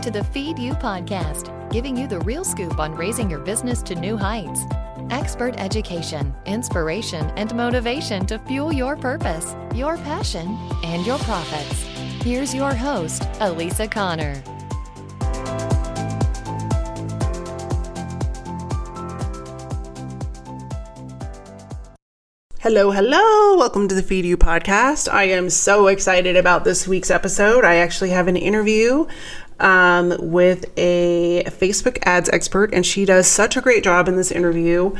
to the Feed You podcast, giving you the real scoop on raising your business to new heights. Expert education, inspiration, and motivation to fuel your purpose, your passion, and your profits. Here's your host, Elisa Connor. Hello. Welcome to the Feed You podcast. I am so excited about this week's episode. I actually have an interview with a Facebook ads expert, and she does such a great job in this interview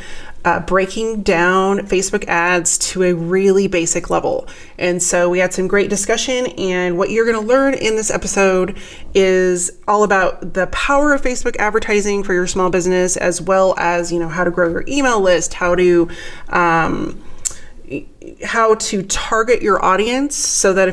breaking down Facebook ads to a really basic level. And so we had some great discussion, and what you're going to learn in this episode is all about the power of Facebook advertising for your small business, as well as, how to grow your email list, how to target your audience so that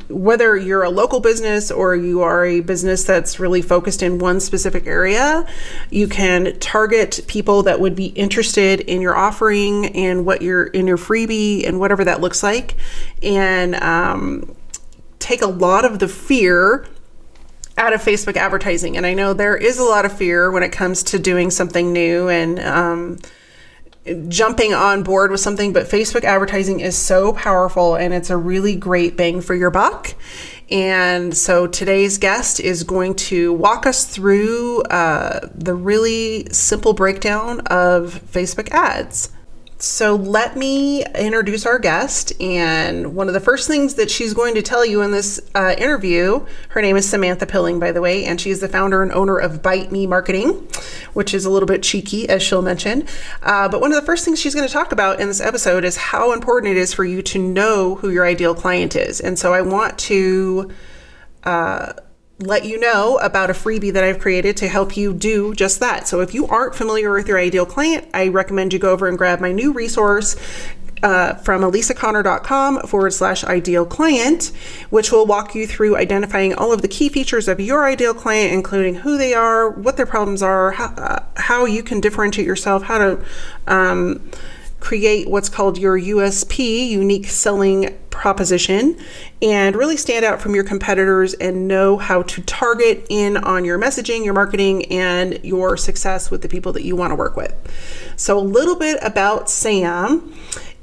whether you're a local business or you are a business that's really focused in one specific area, you can target people that would be interested in your offering and what you're in your freebie and whatever that looks like, and take a lot of the fear out of Facebook advertising. And I know there is a lot of fear when it comes to doing something new and jumping on board with something, but Facebook advertising is so powerful and it's a really great bang for your buck. And so today's guest is going to walk us through the really simple breakdown of Facebook ads. So let me introduce our guest, and one of the first things that she's going to tell you in this interview, her name is Samantha Pilling, by the way, and she's the founder and owner of BiteMe Marketing, which is a little bit cheeky, as she'll mention. But one of the first things she's going to talk about in this episode is how important it is for you to know who your ideal client is. And so I want to let you know about a freebie that I've created to help you do just that. So if you aren't familiar with your ideal client, I recommend you go over and grab my new resource from elisaconnor.com/ideal client, which will walk you through identifying all of the key features of your ideal client, including who they are, what their problems are, how you can differentiate yourself, how to create what's called your USP, unique selling proposition, and really stand out from your competitors and know how to target in on your messaging, your marketing, and your success with the people that you want to work with. So a little bit about Sam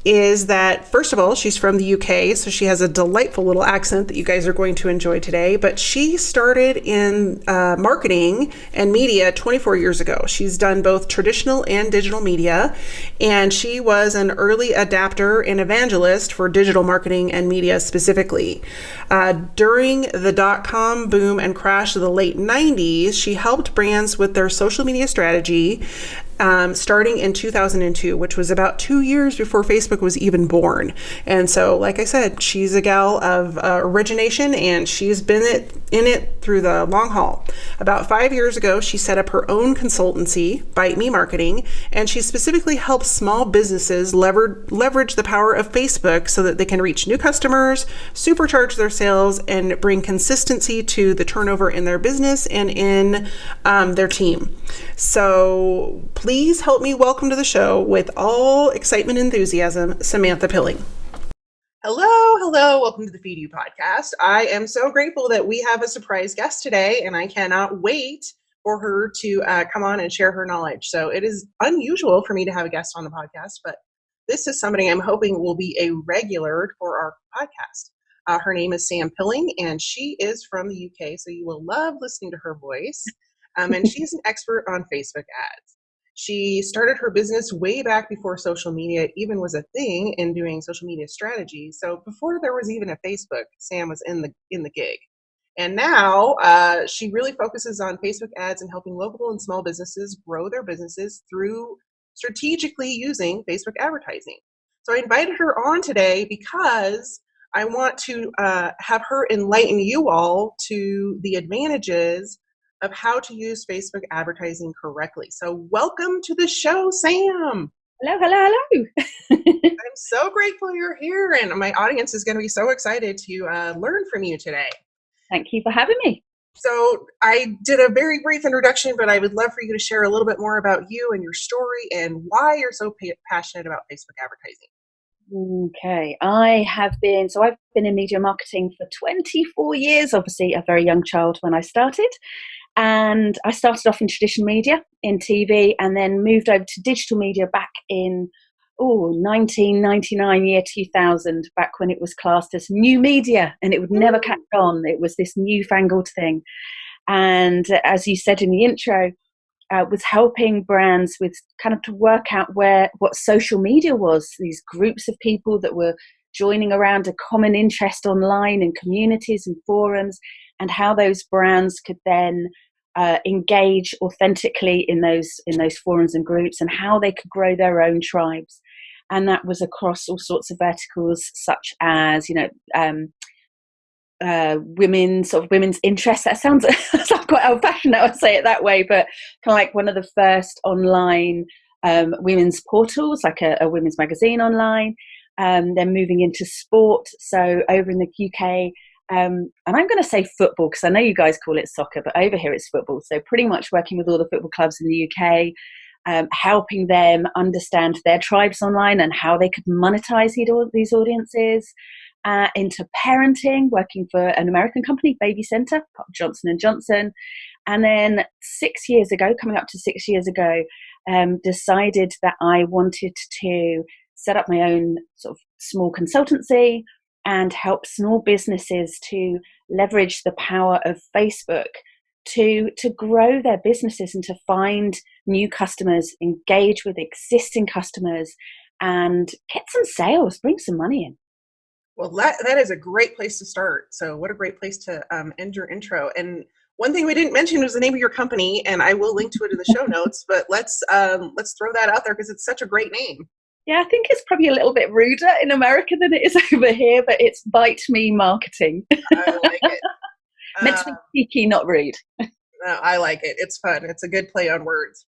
is that, first of all, she's from the UK, so she has a delightful little accent that you guys are going to enjoy today, but she started in marketing and media 24 years ago. She's done both traditional and digital media, and she was an early adapter and evangelist for digital marketing and media specifically. During the dot-com boom and crash of the late 90s, she helped brands with their social media strategy starting in 2002, which was about 2 years before Facebook was even born. And so, like I said, she's a gal of origination, and she's been in it through the long haul. About 5 years ago, she set up her own consultancy, BiteMe Marketing, and she specifically helps small businesses leverage the power of Facebook so that they can reach new customers, supercharge their sales, and bring consistency to the turnover in their business and in their team. So please help me welcome to the show, with all excitement and enthusiasm, Samantha Pilling. Hello. Welcome to the Feed You podcast. I am so grateful that we have a surprise guest today, and I cannot wait for her to come on and share her knowledge. So it is unusual for me to have a guest on the podcast, but this is somebody I'm hoping will be a regular for our podcast. Her name is Sam Pilling, and she is from the UK, so you will love listening to her voice. And she's an expert on Facebook ads. She started her business way back before social media even was a thing in doing social media strategy. So before there was even a Facebook, Sam was in the gig. And now she really focuses on Facebook ads and helping local and small businesses grow their businesses through strategically using Facebook advertising. So I invited her on today because I want to have her enlighten you all to the advantages of how to use Facebook advertising correctly. So welcome to the show, Sam. Hello. I'm so grateful you're here, and my audience is going to be so excited to learn from you today. Thank you for having me. So I did a very brief introduction, but I would love for you to share a little bit more about you and your story and why you're so passionate about Facebook advertising. Okay, I've been in media marketing for 24 years, obviously a very young child when I started. And I started off in traditional media, in TV, and then moved over to digital media back in 1999, year 2000, back when it was classed as new media and it would never catch on. It was this newfangled thing. And as you said in the intro, was helping brands with kind of to work out what social media was, these groups of people that were joining around a common interest online in communities and forums, and how those brands could then engage authentically in those forums and groups, and how they could grow their own tribes. And that was across all sorts of verticals, such as women's interests. That sounds quite old fashioned now I say it that way, but kind of like one of the first online women's portals, like a women's magazine online. Then moving into sport, so over in the UK, and I'm going to say football because I know you guys call it soccer, but over here it's football. So pretty much working with all the football clubs in the UK, helping them understand their tribes online and how they could monetize these audiences. Into parenting, working for an American company, Baby Center, Johnson & Johnson. And then 6 years ago, coming up to 6 years ago, decided that I wanted to set up my own sort of small consultancy and help small businesses to leverage the power of Facebook to grow their businesses and to find new customers, engage with existing customers, and get some sales, bring some money in. Well, that is a great place to start. So what a great place to end your intro. And one thing we didn't mention was the name of your company, and I will link to it in the show notes, but let's throw that out there because it's such a great name. Yeah, I think it's probably a little bit ruder in America than it is over here, but it's BiteMe Marketing. I like it. Meant to be cheeky, not rude. I like it. It's fun. It's a good play on words.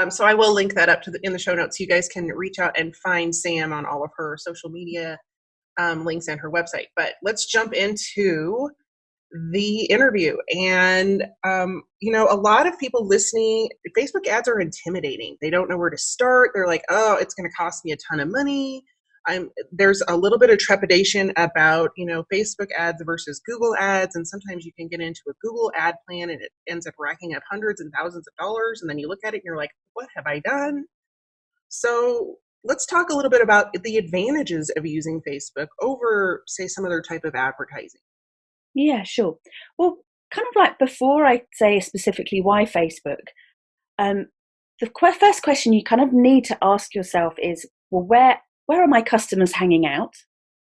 So I will link that up in the show notes. You guys can reach out and find Sam on all of her social media links and her website. But let's jump into the interview. And, a lot of people listening, Facebook ads are intimidating. They don't know where to start. They're like, oh, it's going to cost me a ton of money. There's a little bit of trepidation about, Facebook ads versus Google ads. And sometimes you can get into a Google ad plan and it ends up racking up hundreds and thousands of dollars. And then you look at it and you're like, what have I done? So let's talk a little bit about the advantages of using Facebook over, say, some other type of advertising. Yeah, sure. Well, kind of like before I say specifically why Facebook, the first question you kind of need to ask yourself is, well, where are my customers hanging out?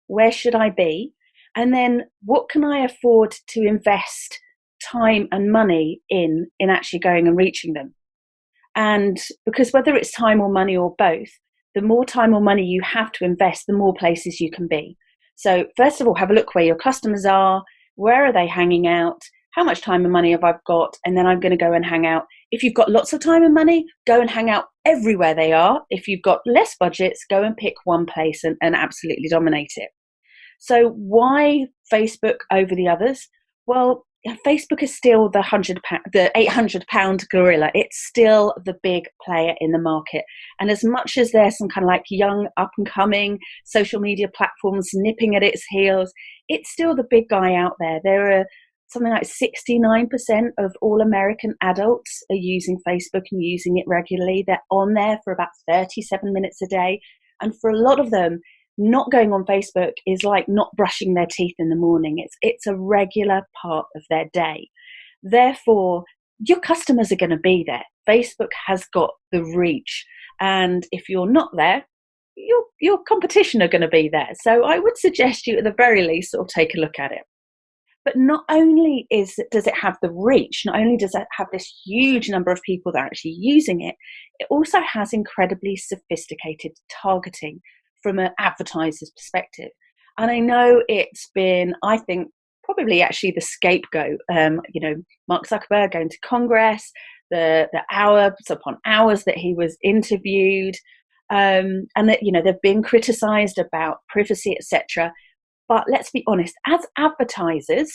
Where should I be? And then what can I afford to invest time and money in actually going and reaching them? And because whether it's time or money or both, the more time or money you have to invest, the more places you can be. So first of all, have a look where your customers are. Where are they hanging out? How much time and money have I got? And then I'm going to go and hang out. If you've got lots of time and money, go and hang out everywhere they are. If you've got less budgets, go and pick one place and absolutely dominate it. So why Facebook over the others? Well, Facebook is still the 800-pound gorilla. It's still the big player in the market. And as much as there's some kind of like young, up-and-coming social media platforms nipping at its heels, it's still the big guy out there. There are something like 69% of all American adults are using Facebook and using it regularly. They're on there for about 37 minutes a day. And for a lot of them, not going on Facebook is like not brushing their teeth in the morning. It's a regular part of their day. Therefore, your customers are going to be there. Facebook has got the reach. And if you're not there, your competition are going to be there. So I would suggest you at the very least sort of take a look at it. But not only does it have the reach, not only does it have this huge number of people that are actually using it, it also has incredibly sophisticated targeting from an advertiser's perspective. And I know it's been, I think, probably actually the scapegoat. Mark Zuckerberg going to Congress, the hours upon hours that he was interviewed, and that they've been criticized about privacy, etc. But let's be honest, as advertisers,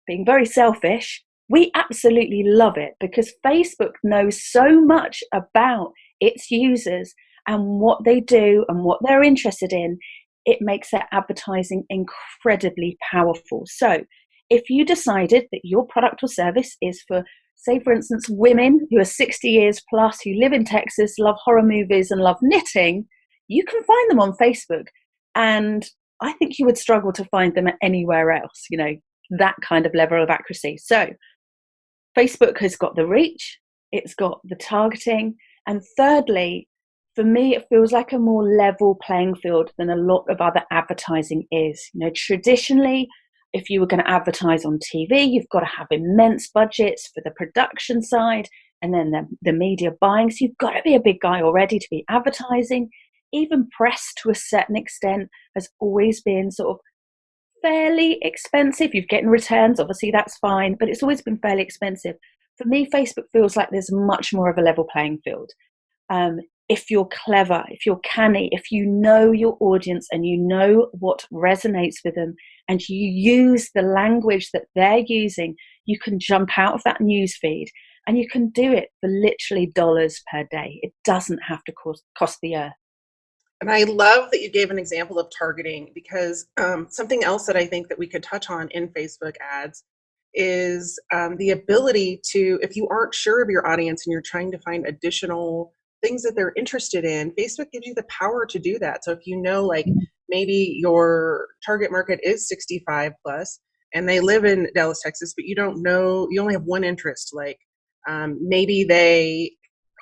being very selfish, we absolutely love it because Facebook knows so much about its users and what they do and what they're interested in, it makes their advertising incredibly powerful. So if you decided that your product or service is for, say, for instance, women who are 60 years plus, who live in Texas, love horror movies and love knitting, you can find them on Facebook. And I think you would struggle to find them anywhere else, that kind of level of accuracy. So Facebook has got the reach, it's got the targeting, and thirdly, for me, it feels like a more level playing field than a lot of other advertising is. Traditionally, if you were going to advertise on TV, you've got to have immense budgets for the production side and then the media buying. So you've got to be a big guy already to be advertising. Even press, to a certain extent, has always been sort of fairly expensive. You're getting returns, obviously that's fine, but it's always been fairly expensive. For me, Facebook feels like there's much more of a level playing field. If you're clever, if you're canny, if you know your audience and you know what resonates with them and you use the language that they're using, you can jump out of that news feed and you can do it for literally dollars per day. It doesn't have to cost the earth. And I love that you gave an example of targeting, because something else that I think that we could touch on in Facebook ads is the ability to, if you aren't sure of your audience and you're trying to find additional things that they're interested in, Facebook gives you the power to do that. So if you know, like maybe your target market is 65 plus and they live in Dallas, Texas, but you don't know, you only have one interest, like maybe they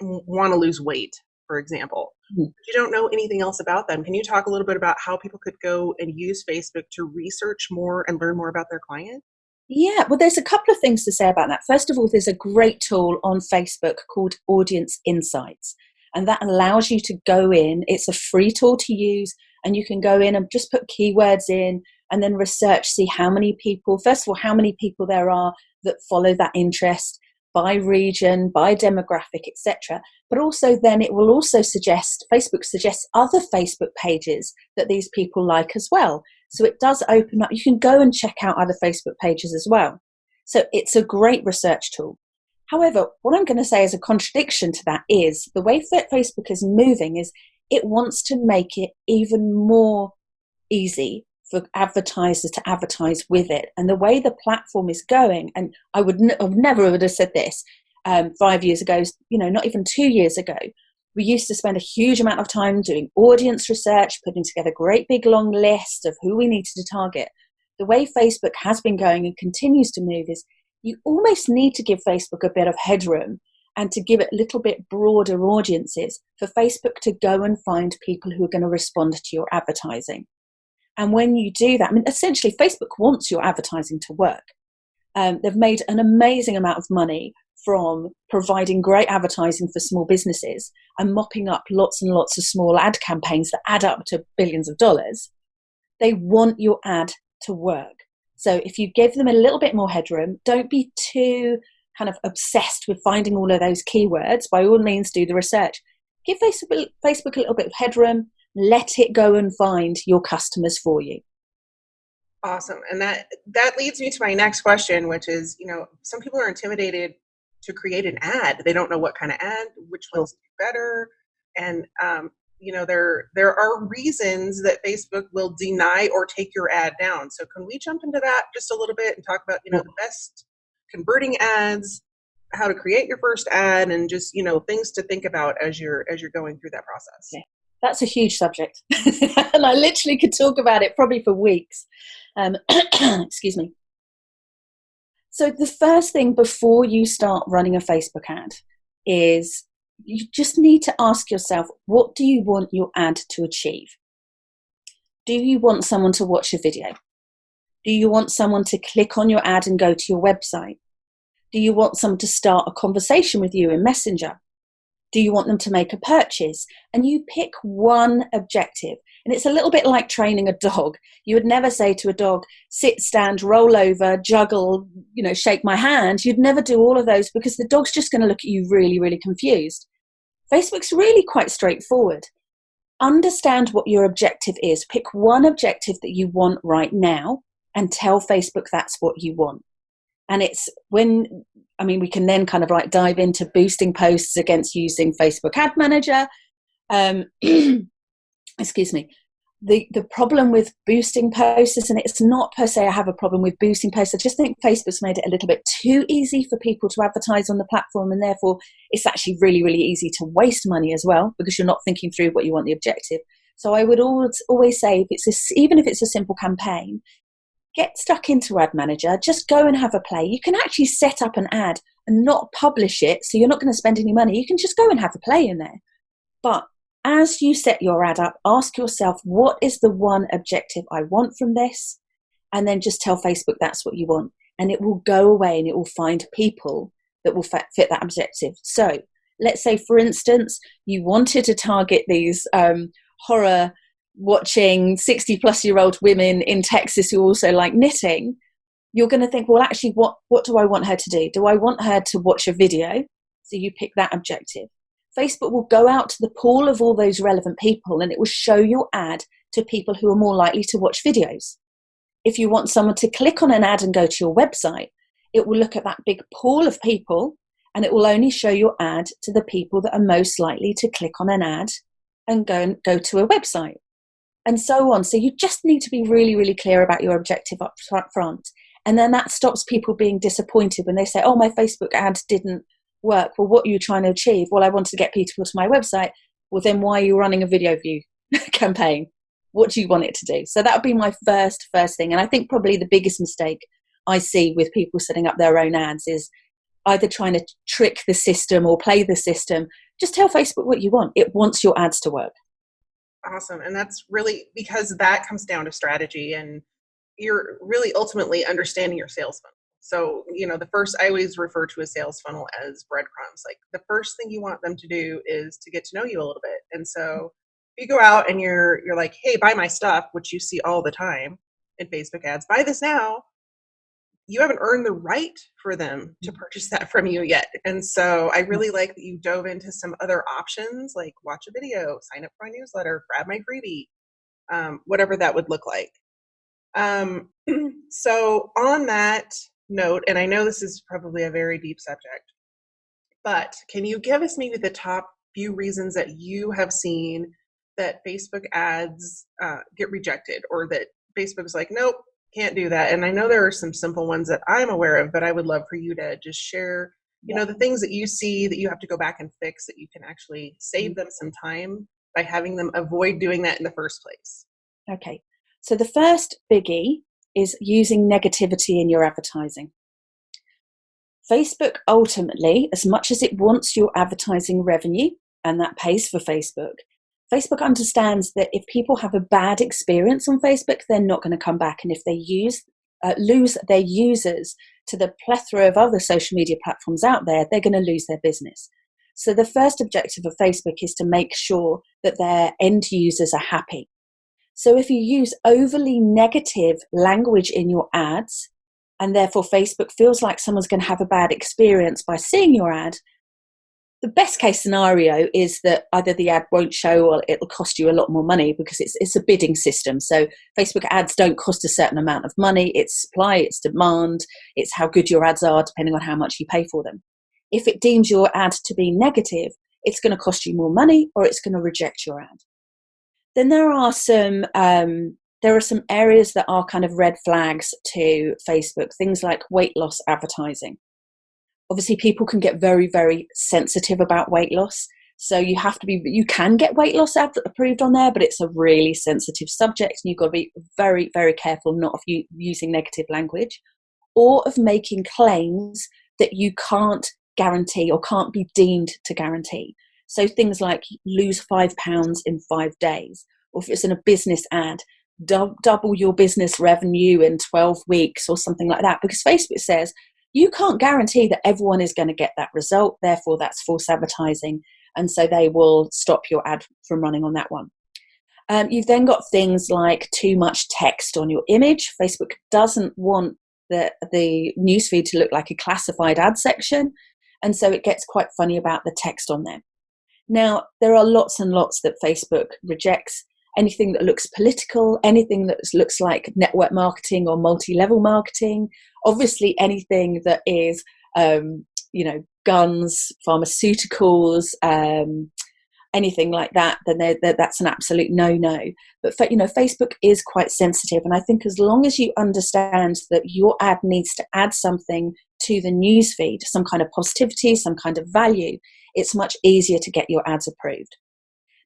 want to lose weight, for example. You don't know anything else about them. Can you talk a little bit about how people could go and use Facebook to research more and learn more about their client? Yeah, well, there's a couple of things to say about that. First of all, there's a great tool on Facebook called Audience Insights, and that allows you to go in. It's a free tool to use, and you can go in and just put keywords in and then research, see how many people, first of all, how many people there are that follow that interest by region, by demographic, etc. But also then it will also Facebook suggests other Facebook pages that these people like as well. So it does open up, you can go and check out other Facebook pages as well. So it's a great research tool. However, what I'm going to say as a contradiction to that is the way that Facebook is moving is it wants to make it even more easy for advertisers to advertise with it. And the way the platform is going, and I would never would have said this 5 years ago, not even 2 years ago, we used to spend a huge amount of time doing audience research, putting together a great big long list of who we needed to target. The way Facebook has been going and continues to move is you almost need to give Facebook a bit of headroom and to give it a little bit broader audiences for Facebook to go and find people who are going to respond to your advertising. And when you do that, essentially Facebook wants your advertising to work. They've made an amazing amount of money from providing great advertising for small businesses and mopping up lots and lots of small ad campaigns that add up to billions of dollars. They want your ad to work. So if you give them a little bit more headroom, don't be too kind of obsessed with finding all of those keywords. By all means, do the research. Give Facebook a little bit of headroom. Let it go and find your customers for you. Awesome. And that leads me to my next question, which is, some people are intimidated to create an ad. They don't know what kind of ad, which ones do better. And, there are reasons that Facebook will deny or take your ad down. So can we jump into that just a little bit and talk about, the best converting ads, how to create your first ad, and just, things to think about as you're going through that process? Yeah. That's a huge subject. And I literally could talk about it probably for weeks. Excuse me. So the first thing before you start running a Facebook ad is you just need to ask yourself, what do you want your ad to achieve? Do you want someone to watch a video? Do you want someone to click on your ad and go to your website? Do you want someone to start a conversation with you in Messenger? Do you want them to make a purchase? And you pick one objective. And it's a little bit like training a dog. You would never say to a dog, sit, stand, roll over, juggle, shake my hand. You'd never do all of those because the dog's just going to look at you really, really confused. Facebook's really quite straightforward. Understand what your objective is. Pick one objective that you want right now and tell Facebook that's what you want. And it's we can then kind of like dive into boosting posts against using Facebook Ad Manager. Excuse me. The problem with boosting posts, and it's not per se I have a problem with boosting posts, I just think Facebook's made it a little bit too easy for people to advertise on the platform, and therefore it's actually really, really easy to waste money as well, because you're not thinking through what you want the objective. So I would always say, even if it's a simple campaign, get stuck into Ad Manager, just go and have a play. You can actually set up an ad and not publish it, so you're not going to spend any money. You can just go and have a play in there. But as you set your ad up, ask yourself, what is the one objective I want from this? And then just tell Facebook that's what you want. And it will go away and it will find people that will fit that objective. So let's say, for instance, you wanted to target these horror watching 60-plus-year-old women in Texas who also like knitting. You're going to think, well, actually, what do I want her to do? Do I want her to watch a video? So you pick that objective. Facebook will go out to the pool of all those relevant people and it will show your ad to people who are more likely to watch videos. If you want someone to click on an ad and go to your website, it will look at that big pool of people and it will only show your ad to the people that are most likely to click on an ad and go to a website, and so on. So you just need to be really, really clear about your objective up front. And then that stops people being disappointed when they say, oh, my Facebook ad didn't work. Well, what are you trying to achieve? Well, I wanted to get people to my website. Well, then why are you running a video view campaign? What do you want it to do? So that would be my first thing. And I think probably the biggest mistake I see with people setting up their own ads is either trying to trick the system or play the system. Just tell Facebook what you want. It wants your ads to work. Awesome. And that's really because that comes down to strategy, and you're really ultimately understanding your sales funnel. So, I always refer to a sales funnel as breadcrumbs. Like, the first thing you want them to do is to get to know you a little bit. And so if you go out and you're like, hey, buy my stuff, which you see all the time in Facebook ads, buy this now, you haven't earned the right for them to purchase that from you yet. And so I really like that you dove into some other options, like watch a video, sign up for my newsletter, grab my freebie, whatever that would look like. So on that note, and I know this is probably a very deep subject, but can you give us maybe the top few reasons that you have seen that Facebook ads get rejected, or that Facebook is like, nope, can't do that? And I know there are some simple ones that I'm aware of, but I would love for you to just share, the things that you see that you have to go back and fix, that you can actually save them some time by having them avoid doing that in the first place. Okay. So the first biggie is using negativity in your advertising. Facebook ultimately, as much as it wants your advertising revenue, and that pays for Facebook, Facebook understands that if people have a bad experience on Facebook, they're not going to come back. And if they lose their users to the plethora of other social media platforms out there, they're going to lose their business. So the first objective of Facebook is to make sure that their end users are happy. So if you use overly negative language in your ads, and therefore Facebook feels like someone's going to have a bad experience by seeing your ad, the best case scenario is that either the ad won't show or it'll cost you a lot more money, because it's a bidding system. So Facebook ads don't cost a certain amount of money. It's supply, it's demand, it's how good your ads are depending on how much you pay for them. If it deems your ad to be negative, it's going to cost you more money or it's going to reject your ad. Then there are some areas that are kind of red flags to Facebook, things like weight loss advertising. Obviously, people can get very, very sensitive about weight loss. So you can get weight loss approved on there, but it's a really sensitive subject, and you've got to be very, very careful not of using negative language or of making claims that you can't guarantee or can't be deemed to guarantee. So things like lose 5 pounds in 5 days, or if it's in a business ad, double your business revenue in 12 weeks or something like that, because Facebook says you can't guarantee that everyone is going to get that result. Therefore, that's false advertising. And so they will stop your ad from running on that one. You've then got things like too much text on your image. Facebook doesn't want the newsfeed to look like a classified ad section. And so it gets quite funny about the text on there. Now, there are lots and lots that Facebook rejects. Anything that looks political, anything that looks like network marketing or multi-level marketing, obviously anything that is, guns, pharmaceuticals, anything like that, then that's an absolute no-no. But Facebook is quite sensitive, and I think as long as you understand that your ad needs to add something to the newsfeed, some kind of positivity, some kind of value, it's much easier to get your ads approved.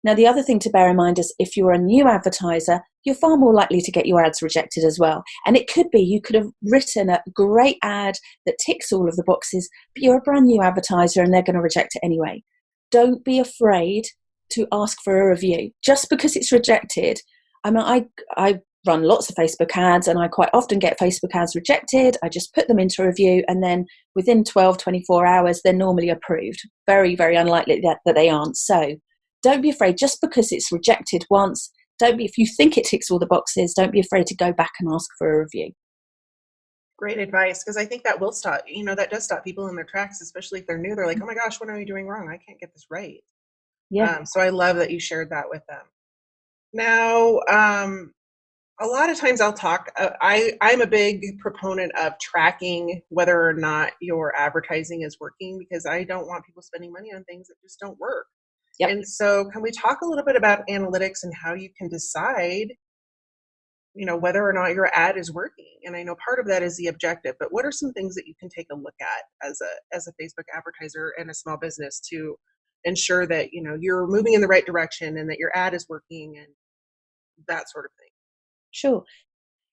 Now, the other thing to bear in mind is if you're a new advertiser, you're far more likely to get your ads rejected as well. And it could be you could have written a great ad that ticks all of the boxes, but you're a brand new advertiser and they're going to reject it anyway. Don't be afraid to ask for a review. Just because it's rejected, I mean, I run lots of Facebook ads and I quite often get Facebook ads rejected. I just put them into review and then within 12, 24 hours, they're normally approved. Very, very unlikely that they aren't. So don't be afraid just because it's rejected once. If you think it ticks all the boxes, don't be afraid to go back and ask for a review. Great advice, because I think that will stop, that does stop people in their tracks, especially if they're new. They're like, oh my gosh, what am I doing wrong? I can't get this right. Yeah. So I love that you shared that with them. Now, a lot of times I'll talk, I'm a big proponent of tracking whether or not your advertising is working, because I don't want people spending money on things that just don't work. Yep. And so can we talk a little bit about analytics and how you can decide, whether or not your ad is working? And I know part of that is the objective, but what are some things that you can take a look at as a Facebook advertiser and a small business to ensure that, you're moving in the right direction and that your ad is working and that sort of thing? Sure.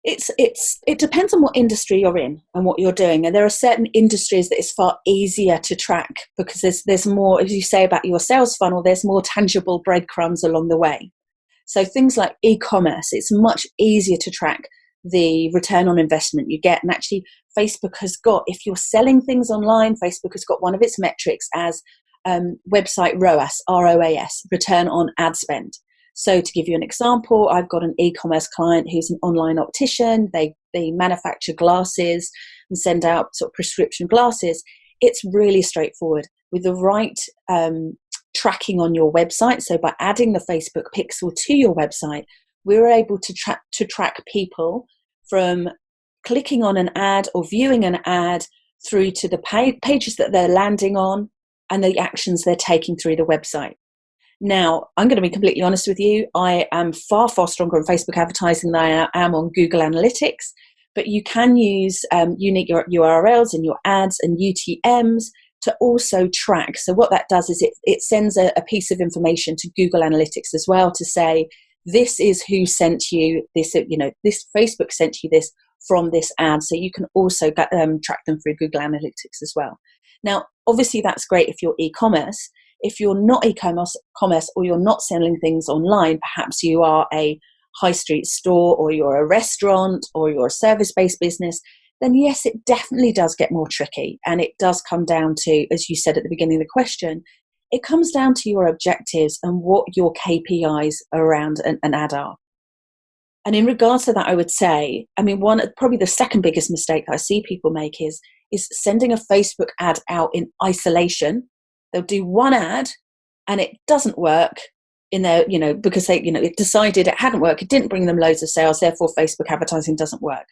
It depends on what industry you're in and what you're doing. And there are certain industries that it's far easier to track because there's more, as you say about your sales funnel, there's more tangible breadcrumbs along the way. So things like e-commerce, it's much easier to track the return on investment you get. And actually Facebook has got, if you're selling things online, Facebook has got one of its metrics as website ROAS, ROAS, return on ad spend. So to give you an example, I've got an e-commerce client who's an online optician. They manufacture glasses and send out sort of prescription glasses. It's really straightforward with the right tracking on your website. So by adding the Facebook pixel to your website, we're able to track people from clicking on an ad or viewing an ad through to the pages that they're landing on and the actions they're taking through the website. Now, I'm going to be completely honest with you. I am far, far stronger on Facebook advertising than I am on Google Analytics, but you can use unique URLs in your ads and UTMs to also track. So what that does is it sends a piece of information to Google Analytics as well to say, this is who sent you this, this Facebook sent you this from this ad. So you can also track them through Google Analytics as well. Now, obviously that's great if you're e-commerce. If you're not e-commerce or you're not selling things online, perhaps you are a high street store or you're a restaurant or you're a service-based business, then yes, it definitely does get more tricky. And it does come down to, as you said at the beginning of the question, it comes down to your objectives and what your KPIs around an ad are. And in regards to that, I would say, probably the second biggest mistake that I see people make is sending a Facebook ad out in isolation. They'll do one ad and it doesn't work in their, because they, it decided it hadn't worked. It didn't bring them loads of sales. Therefore, Facebook advertising doesn't work.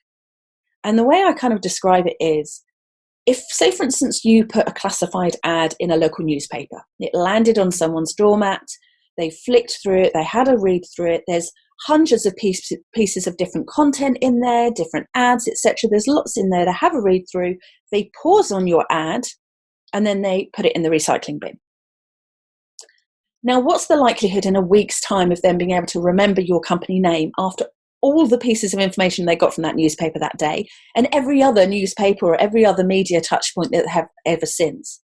And the way I kind of describe it is, if, say, for instance, you put a classified ad in a local newspaper, it landed on someone's doormat, they flicked through it, they had a read through it, there's hundreds of pieces of different content in there, different ads, etc. There's lots in there to have a read through. They pause on your ad, and then they put it in the recycling bin. Now, what's the likelihood in a week's time of them being able to remember your company name after all the pieces of information they got from that newspaper that day and every other newspaper or every other media touch point that they have ever since?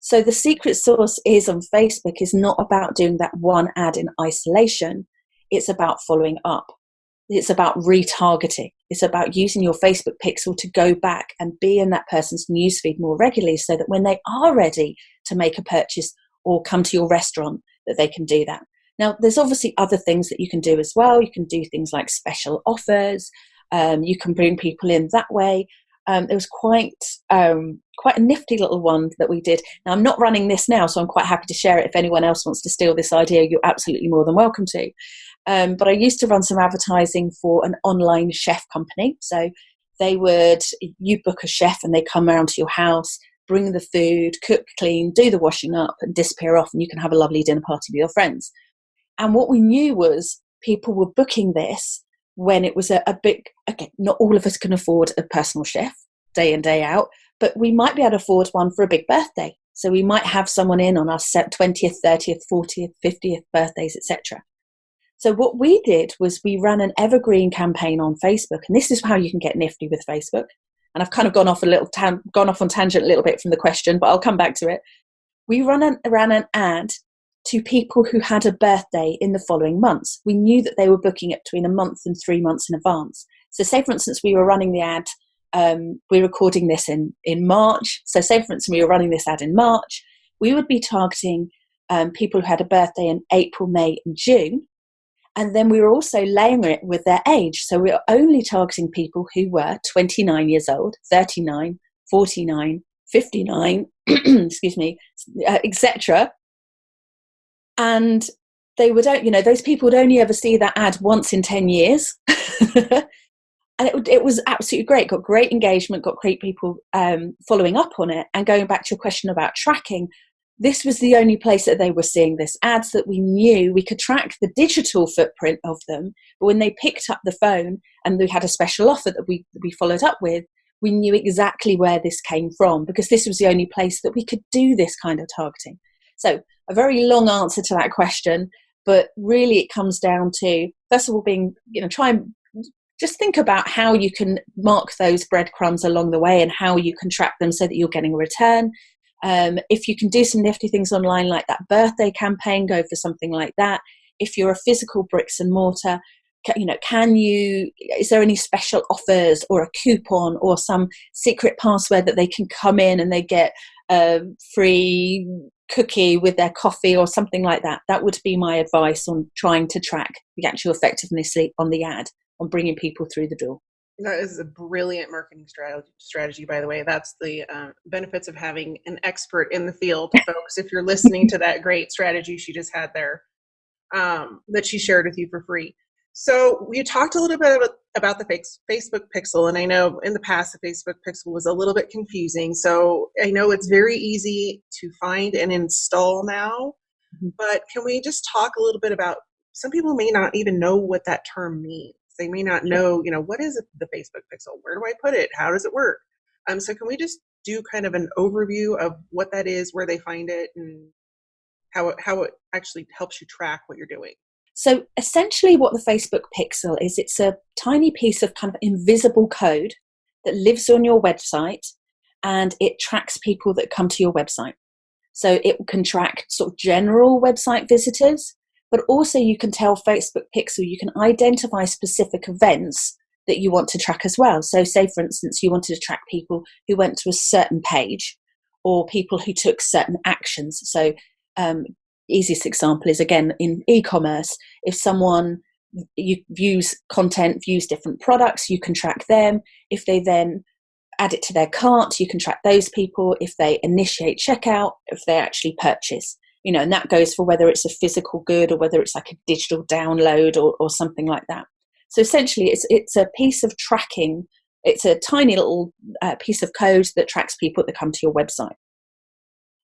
So the secret sauce is on Facebook is not about doing that one ad in isolation. It's about following up. It's about retargeting. It's about using your Facebook pixel to go back and be in that person's newsfeed more regularly so that when they are ready to make a purchase or come to your restaurant, that they can do that. Now, there's obviously other things that you can do as well. You can do things like special offers. You can bring people in that way. It was quite a nifty little one that we did. Now, I'm not running this now, so I'm quite happy to share it. If anyone else wants to steal this idea, you're absolutely more than welcome to. But I used to run some advertising for an online chef company. So you book a chef and they come around to your house, bring the food, cook, clean, do the washing up, and disappear off, and you can have a lovely dinner party with your friends. And what we knew was people were booking this when it was a big, okay, not all of us can afford a personal chef day in, day out, but we might be able to afford one for a big birthday. So we might have someone in on our 20th, 30th, 40th, 50th birthdays, etc. So what we did was we ran an evergreen campaign on Facebook, and this is how you can get nifty with Facebook. And I've kind of gone off on tangent a little bit from the question, but I'll come back to it. We ran an ad to people who had a birthday in the following months. We knew that they were booking it between a month and 3 months in advance. So say, for instance, we were running the ad, we're recording this in March. So say, for instance, we were running this ad in March. We would be targeting people who had a birthday in April, May and June. And then we were also layering it with their age. So we were only targeting people who were 29 years old, 39, 49, 59, excuse me, etc. And they would, those people would only ever see that ad once in 10 years. And it was absolutely great. Got great engagement, got great people following up on it. And going back to your question about tracking, this was the only place that they were seeing this. Ads that we knew we could track the digital footprint of them. But when they picked up the phone and we had a special offer that we followed up with, we knew exactly where this came from, because this was the only place that we could do this kind of targeting. So a very long answer to that question, but really it comes down to, first of all, try and just think about how you can mark those breadcrumbs along the way and how you can track them so that you're getting a return. If you can do some nifty things online like that birthday campaign, go for something like that. If you're a physical bricks and mortar, is there any special offers or a coupon or some secret password that they can come in and they get a free cookie with their coffee or something like that? That would be my advice on trying to track the actual effectiveness on the ad, on bringing people through the door. That is a brilliant marketing strategy, by the way. That's the benefits of having an expert in the field, folks. If you're listening to that great strategy she just had there, that she shared with you for free. So we talked a little bit about the Facebook pixel, and I know in the past the Facebook pixel was a little bit confusing. So I know it's very easy to find and install now, but can we just talk a little bit about, some people may not even know what that term means. They may not know, what is the Facebook pixel? Where do I put it? How does it work? So can we just do kind of an overview of what that is, where they find it, and how it actually helps you track what you're doing? So essentially what the Facebook pixel is, it's a tiny piece of kind of invisible code that lives on your website, and it tracks people that come to your website. So it can track sort of general website visitors, but also you can tell Facebook pixel, you can identify specific events that you want to track as well. So say, for instance, you wanted to track people who went to a certain page or people who took certain actions. So easiest example is, again, in e-commerce. If someone views content, views different products, you can track them. If they then add it to their cart, you can track those people. If they initiate checkout, if they actually purchase, and that goes for whether it's a physical good or whether it's like a digital download or something like that. So essentially it's a piece of tracking. It's a tiny little piece of code that tracks people that come to your website.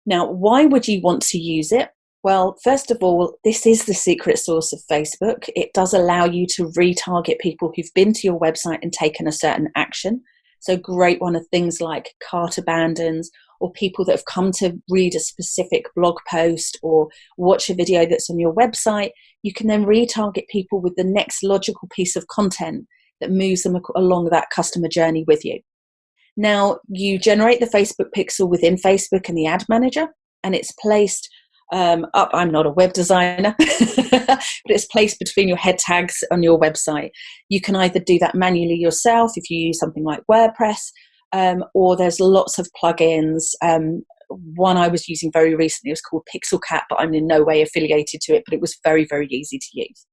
Now, why would you want to use it? Well, first of all, this is the secret sauce of Facebook. It does allow you to retarget people who've been to your website and taken a certain action. So great one of things like cart abandons, or people that have come to read a specific blog post or watch a video that's on your website. You can then retarget people with the next logical piece of content that moves them along that customer journey with you. Now, you generate the Facebook pixel within Facebook and the ad manager, and it's placed up. I'm not a web designer, but it's placed between your head tags on your website. You can either do that manually yourself if you use something like WordPress, or there's lots of plugins. One I was using very recently was called PixelCat, but I'm in no way affiliated to it, but it was very, very easy to use.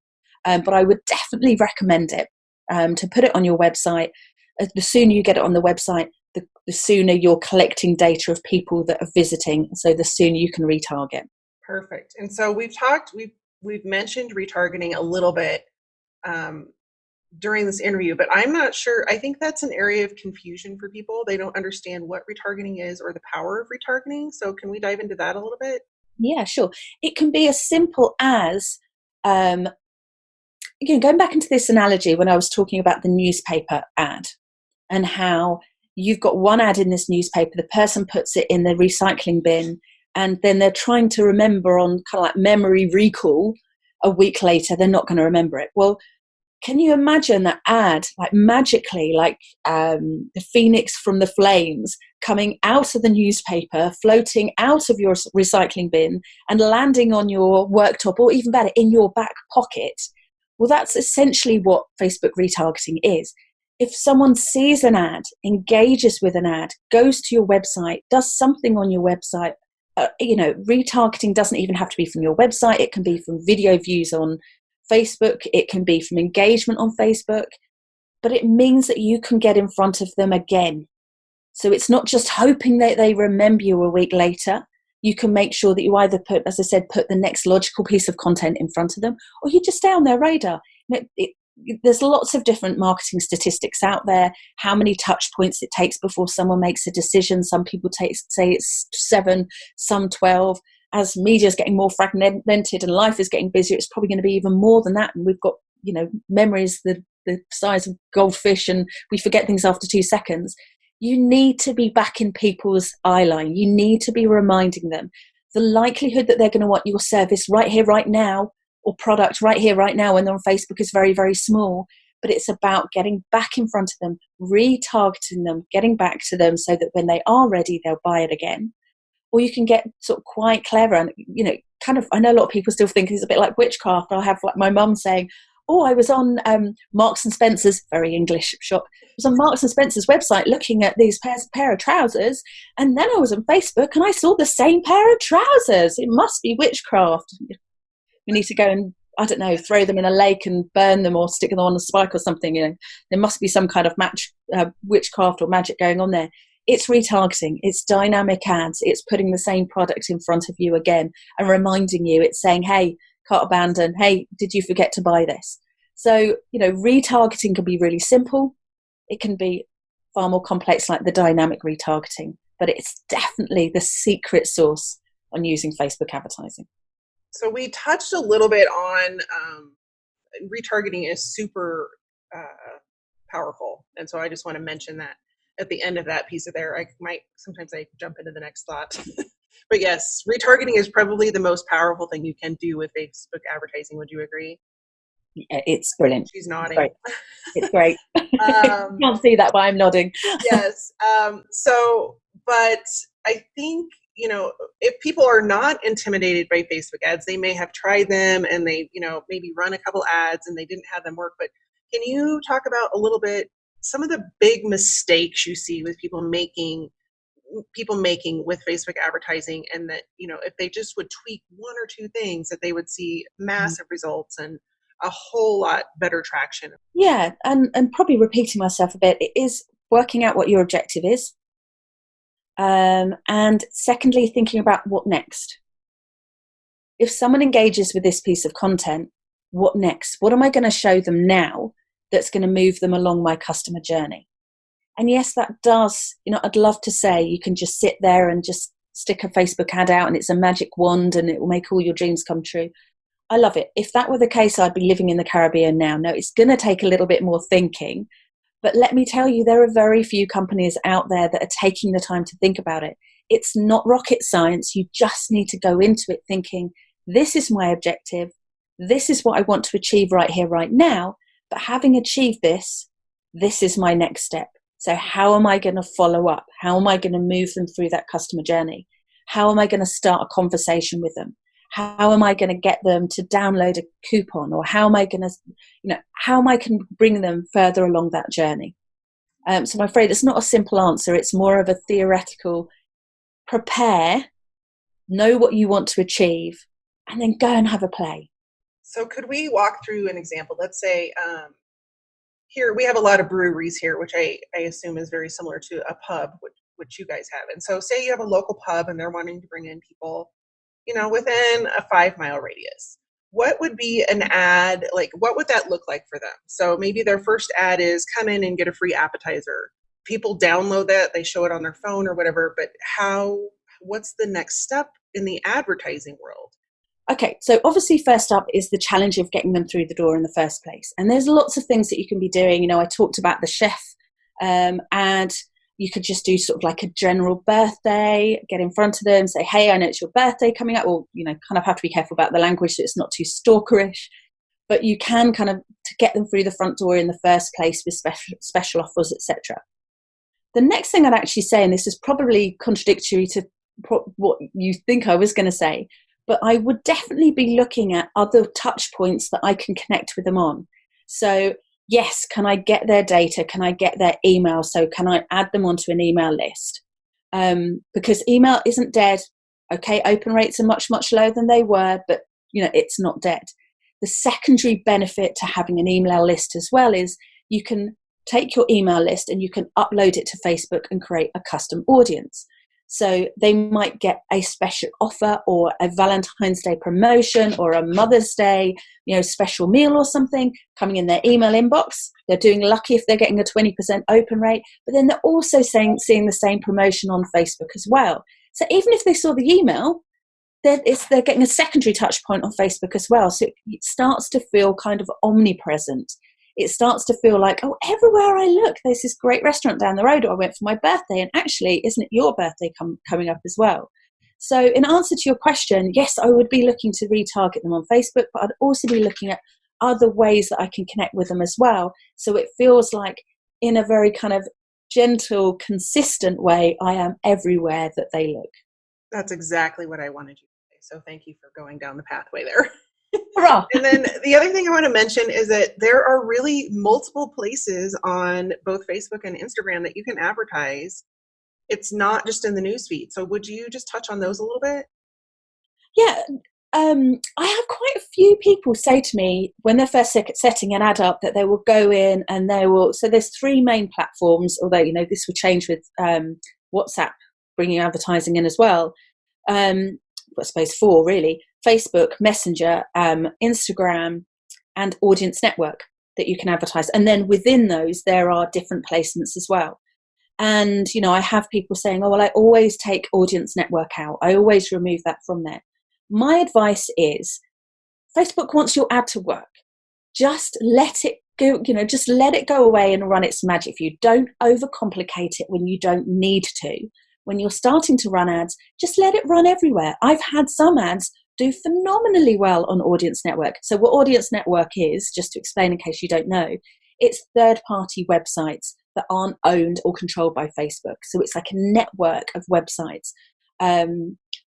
But I would definitely recommend it to put it on your website. The sooner you get it on the website, the sooner you're collecting data of people that are visiting, so the sooner you can retarget. Perfect. And so we've mentioned retargeting a little bit during this interview, but I'm not sure. I think that's an area of confusion for people. They don't understand what retargeting is or the power of retargeting. So can we dive into that a little bit? Yeah, sure. It can be as simple as, again, going back into this analogy when I was talking about the newspaper ad and how you've got one ad in this newspaper, the person puts it in the recycling bin, and then they're trying to remember on kind of like memory recall a week later, they're not going to remember it. Well, can you imagine that ad, like magically, like the phoenix from the flames, coming out of the newspaper, floating out of your recycling bin and landing on your worktop, or even better, in your back pocket? Well, that's essentially what Facebook retargeting is. If someone sees an ad, engages with an ad, goes to your website, does something on your website, retargeting doesn't even have to be from your website. It can be from video views on Facebook. It can be from engagement on Facebook, but it means that you can get in front of them again. So it's not just hoping that they remember you a week later. You can make sure that you either put, as I said, put the next logical piece of content in front of them, or you just stay on their radar. There's lots of different marketing statistics out there, how many touch points it takes before someone makes a decision. Some people say it's 7, some 12. As media is getting more fragmented and life is getting busier, it's probably going to be even more than that. And we've got, memories the size of goldfish, and we forget things after 2 seconds. You need to be back in people's eye line. You need to be reminding them. The likelihood that they're going to want your service right here, right now, or product right here, right now, when they're on Facebook is very, very small. But it's about getting back in front of them, retargeting them, getting back to them so that when they are ready, they'll buy it again. Or you can get sort of quite clever and, kind of, I know a lot of people still think it's a bit like witchcraft. I'll have like my mum saying, oh, I was on Marks and Spencer's, very English shop. I was on Marks and Spencer's website looking at these pair of trousers, and then I was on Facebook and I saw the same pair of trousers. It must be witchcraft. We need to go and, I don't know, throw them in a lake and burn them or stick them on a spike or something. There must be some kind of witchcraft or magic going on there. It's retargeting. It's dynamic ads. It's putting the same product in front of you again and reminding you. It's saying, hey, cart abandoned. Hey, did you forget to buy this? So, retargeting can be really simple. It can be far more complex, like the dynamic retargeting, but it's definitely the secret sauce on using Facebook advertising. So we touched a little bit on retargeting is super powerful. And so I just want to mention that at the end of that piece of there. Sometimes I jump into the next thought. But yes, retargeting is probably the most powerful thing you can do with Facebook advertising. Would you agree? Yeah, it's brilliant. She's nodding. It's great. You can't see that, but I'm nodding. Yes. But I think, if people are not intimidated by Facebook ads, they may have tried them and they, maybe run a couple ads and they didn't have them work. But can you talk about a little bit some of the big mistakes you see with people making with Facebook advertising, and that, if they just would tweak 1 or 2 things, that they would see massive results and a whole lot better traction? Yeah, and probably repeating myself a bit, it is working out what your objective is. And secondly, thinking about what next. If someone engages with this piece of content, what next? What am I going to show them now that's going to move them along my customer journey? And yes, that does, I'd love to say you can just sit there and just stick a Facebook ad out and it's a magic wand and it will make all your dreams come true. I love it. If that were the case, I'd be living in the Caribbean now. No, it's going to take a little bit more thinking. But let me tell you, there are very few companies out there that are taking the time to think about it. It's not rocket science. You just need to go into it thinking, this is my objective. This is what I want to achieve right here, right now. But having achieved this, this is my next step. So how am I going to follow up? How am I going to move them through that customer journey? How am I going to start a conversation with them? How am I going to get them to download a coupon? Or how am I going to, how am I can bring them further along that journey? So I'm afraid it's not a simple answer. It's more of a theoretical prepare, know what you want to achieve, and then go and have a play. So could we walk through an example? Let's say here we have a lot of breweries here, which I assume is very similar to a pub, which you guys have. And so say you have a local pub and they're wanting to bring in people, within a 5-mile radius. what would be an ad, like what would that look like for them? So maybe their first ad is come in and get a free appetizer. People download that, they show it on their phone or whatever, but what's the next step in the advertising world? Okay, so obviously first up is the challenge of getting them through the door in the first place. And there's lots of things that you can be doing. You know, I talked about the chef, and you could just do sort of like a general birthday, get in front of them, say, hey, I know it's your birthday coming up, or, you know, kind of have to be careful about the language so it's not too stalkerish. But you can kind of to get them through the front door in the first place with special offers, etc. The next thing I'd actually say, and this is probably contradictory to what you think I was going to say, but I would definitely be looking at other touch points that I can connect with them on. So yes, can I get their data? Can I get their email? So can I add them onto an email list? Because email isn't dead. Okay, open rates are much, much lower than they were, but you know, it's not dead. The secondary benefit to having an email list as well is you can take your email list and you can upload it to Facebook and create a custom audience. So they might get a special offer or a Valentine's Day promotion or a Mother's Day, you know, special meal or something coming in their email inbox. They're doing lucky if they're getting a 20% open rate, but then they're also seeing the same promotion on Facebook as well. So even if they saw the email, they're getting a secondary touch point on Facebook as well. So it starts to feel kind of omnipresent. It starts to feel like, oh, everywhere I look, there's this great restaurant down the road, or I went for my birthday, and actually, isn't it your birthday coming up as well? So in answer to your question, yes, I would be looking to retarget them on Facebook, but I'd also be looking at other ways that I can connect with them as well. So it feels like in a very kind of gentle, consistent way, I am everywhere that they look. That's exactly what I wanted you to say. So thank you for going down the pathway there. Hurrah! And then the other thing I want to mention is that there are really multiple places on both Facebook and Instagram that you can advertise. It's not just in the newsfeed. So would you just touch on those a little bit? Yeah, I have quite a few people say to me when they're first setting an ad up that they will go in and they will. So there's three main platforms, although, you know, this will change with WhatsApp bringing advertising in as well. I suppose four really: Facebook, Messenger, Instagram, and Audience Network that you can advertise. And then within those, there are different placements as well. And, you know, I have people saying, oh, well, I always take Audience Network out. I always remove that from there. My advice is Facebook wants your ad to work. Just let it go, you know, just let it go away and run its magic for you. Don't overcomplicate it when you don't need to. When you're starting to run ads, just let it run everywhere. I've had some ads do phenomenally well on Audience Network. So what Audience Network is, just to explain in case you don't know, it's third-party websites that aren't owned or controlled by Facebook. So it's like a network of websites.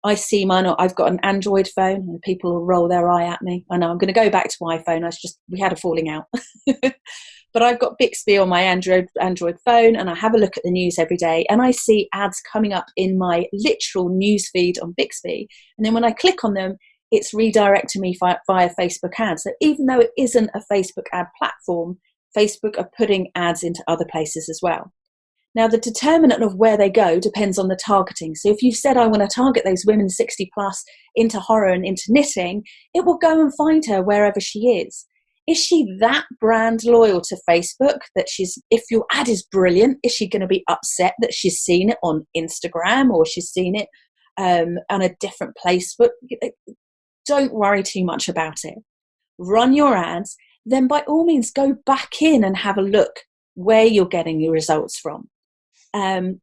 I see mine, I've got an Android phone, and people will roll their eye at me. I know I'm going to go back to iPhone. We had a falling out. But I've got Bixby on my Android phone, and I have a look at the news every day, and I see ads coming up in my literal news feed on Bixby. And then when I click on them, it's redirecting me via Facebook ads. So even though it isn't a Facebook ad platform, Facebook are putting ads into other places as well. Now, the determinant of where they go depends on the targeting. So if you've said, I want to target those women 60 plus into horror and into knitting, it will go and find her wherever she is. Is she that brand loyal to Facebook that if your ad is brilliant, is she going to be upset that she's seen it on Instagram or she's seen it on a different place? But don't worry too much about it. Run your ads, then by all means go back in and have a look where you're getting your results from.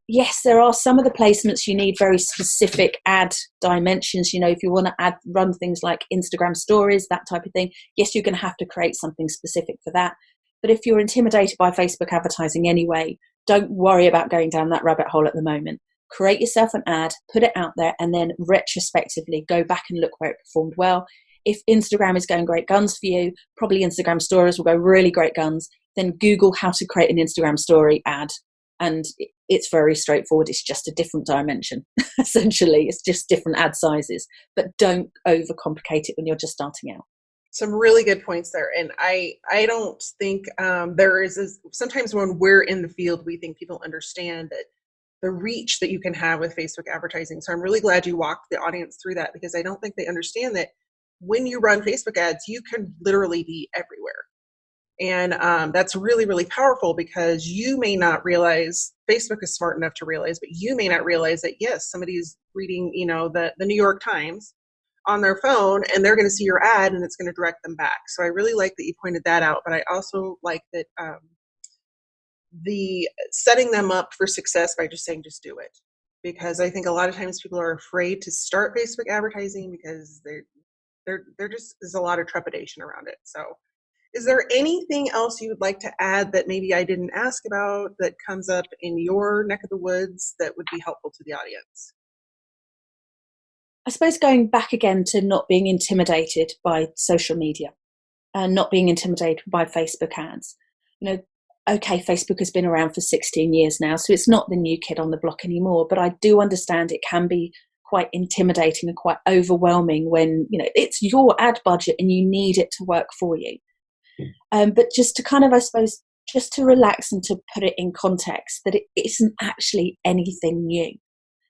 Yes, there are some of the placements you need very specific ad dimensions. You know, if you want to run things like Instagram stories, that type of thing, yes, you're going to have to create something specific for that. But if you're intimidated by Facebook advertising anyway, don't worry about going down that rabbit hole at the moment. Create yourself an ad, put it out there, and then retrospectively go back and look where it performed well. If Instagram is going great guns for you, probably Instagram stories will go really great guns. Then Google how to create an Instagram story ad. And it's very straightforward. It's just a different dimension, essentially. It's just different ad sizes. But don't overcomplicate it when you're just starting out. Some really good points there. And I don't think sometimes when we're in the field, we think people understand that the reach that you can have with Facebook advertising. So I'm really glad you walked the audience through that, because I don't think they understand that when you run Facebook ads, you can literally be everywhere. And that's really, really powerful, because you may not realize, Facebook is smart enough to realize, but you may not realize that, yes, somebody's reading, the New York Times on their phone, and they're going to see your ad and it's going to direct them back. So I really like that you pointed that out, but I also like that the setting them up for success by just saying, just do it. Because I think a lot of times people are afraid to start Facebook advertising because they're just, there's a lot of trepidation around it. So is there anything else you would like to add that maybe I didn't ask about that comes up in your neck of the woods that would be helpful to the audience? I suppose going back again to not being intimidated by social media and not being intimidated by Facebook ads. Okay, Facebook has been around for 16 years now, so it's not the new kid on the block anymore, but I do understand it can be quite intimidating and quite overwhelming when, it's your ad budget and you need it to work for you. But just to kind of, I suppose, just to relax and to put it in context, that it isn't actually anything new.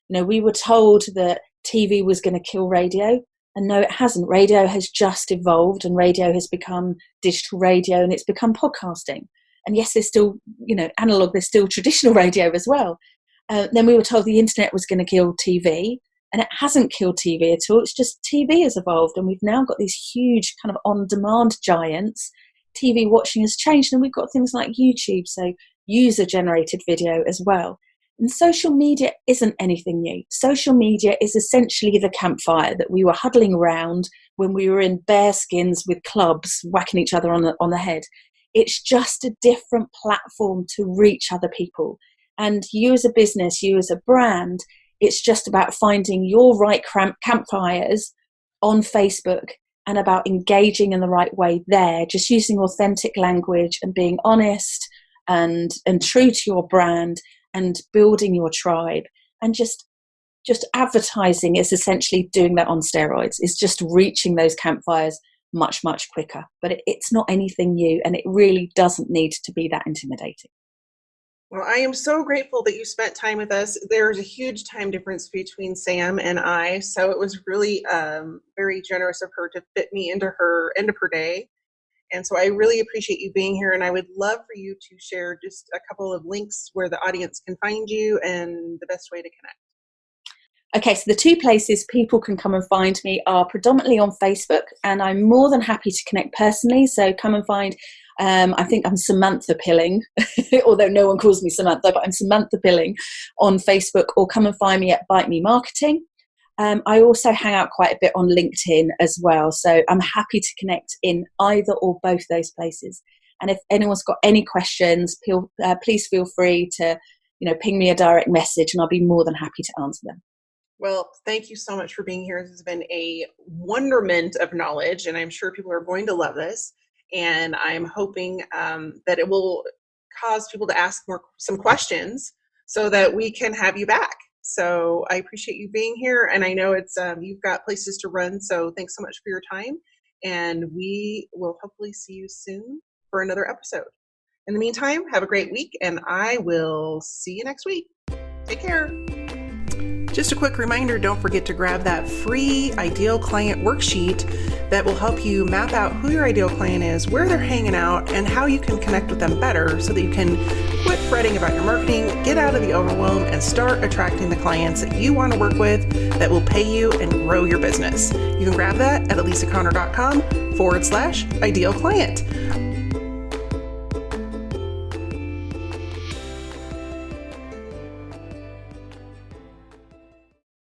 We were told that TV was going to kill radio, and no, it hasn't. Radio has just evolved, and radio has become digital radio, and it's become podcasting. And yes, there's still, analog, there's still traditional radio as well. Then we were told the internet was going to kill TV, and it hasn't killed TV at all. It's just TV has evolved, and we've now got these huge kind of on-demand giants. TV watching has changed, and we've got things like YouTube, so user-generated video as well. And social media isn't anything new. Social media is essentially the campfire that we were huddling around when we were in bear skins with clubs whacking each other on the head. It's just a different platform to reach other people. And you as a business, you as a brand, it's just about finding your right campfires on Facebook and about engaging in the right way there, just using authentic language and being honest and true to your brand and building your tribe. And just advertising is essentially doing that on steroids. It's just reaching those campfires much, much quicker. But it's not anything new, and it really doesn't need to be that intimidating. Well, I am so grateful that you spent time with us. There's a huge time difference between Sam and I, so it was really very generous of her to fit me into her end of her day. And so I really appreciate you being here, and I would love for you to share just a couple of links where the audience can find you and the best way to connect. Okay, so the two places people can come and find me are predominantly on Facebook, and I'm more than happy to connect personally. So come and find, I think I'm Samantha Pilling, although no one calls me Samantha, but I'm Samantha Pilling on Facebook, or come and find me at BiteMe Marketing. I also hang out quite a bit on LinkedIn as well. So I'm happy to connect in either or both those places. And if anyone's got any questions, please feel free to, ping me a direct message, and I'll be more than happy to answer them. Well, thank you so much for being here. This has been a wonderment of knowledge, and I'm sure people are going to love this. And I'm hoping that it will cause people to ask some questions so that we can have you back. So I appreciate you being here, and I know it's you've got places to run, so thanks so much for your time, and we will hopefully see you soon for another episode. In the meantime, have a great week, and I will see you next week. Take care. Just a quick reminder, don't forget to grab that free Ideal Client worksheet that will help you map out who your ideal client is, where they're hanging out, and how you can connect with them better so that you can quit fretting about your marketing, get out of the overwhelm, and start attracting the clients that you want to work with that will pay you and grow your business. You can grab that at elisaconner.com/ideal client.